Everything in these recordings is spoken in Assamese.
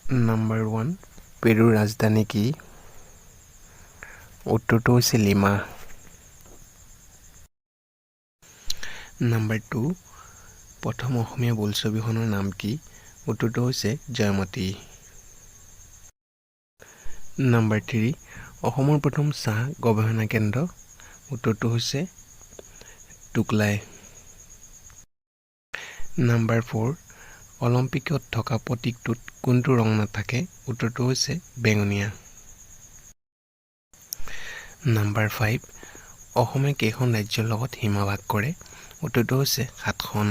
নাম্বাৰ 1 পেৰুৰ ৰাজধানী কি? উত্তৰটো হৈছে লিমা। নাম্বাৰ 2 প্ৰথম অসমীয়া বোলছবিখনৰ নাম কি? উত্তৰটো হৈছে জয়মতী। নাম্বাৰ 3 অসমৰ প্ৰথম চাহ গৱেষণা কেন্দ্ৰ? উত্তৰটো হৈছে টুকলাই। নাম্বাৰ 4 অলিম্পিকত থকা প্ৰতীকটোত কোনটো ৰং নাথাকে? উত্তৰটো হৈছে বেঙুনীয়া। নাম্বাৰ 5 অসমে কেইখন ৰাজ্যৰ লগত সীমা ভাগ কৰে? উত্তৰটো হৈছে 7খন।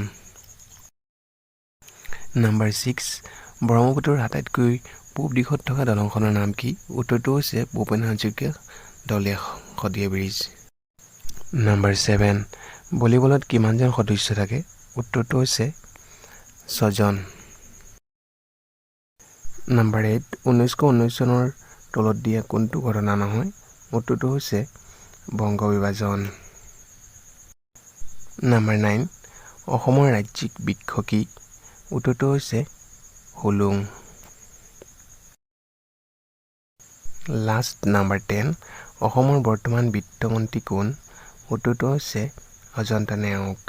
নাম্বাৰ 6 ব্ৰহ্মপুত্ৰৰ আটাইতকৈ পূব দিশত থকা দলংখনৰ নাম কি? উত্তৰটো হৈছে ভূপেন হাজৰিকা দলীয় শদিয়া ব্ৰিজ। নাম্বাৰ 7 ভলীবলত কিমানজন সদস্য থাকে? উত্তৰটো হৈছে 6জন। নাম্বাৰ 8 1919 চনৰ তলত দিয়া কোনটো ঘটনা নহয়? উত্তৰটো হৈছে বংগ বিভাজন। নাম্বাৰ 9 অসমৰ ৰাজ্যিক বৃক্ষ কি? উত্তৰটো হৈছে হুলুং। লাষ্ট নাম্বাৰ 10 অসমৰ বৰ্তমান বিত্তমন্ত্ৰী কোন? উত্তৰটো হৈছে অজন্তা নেওগ।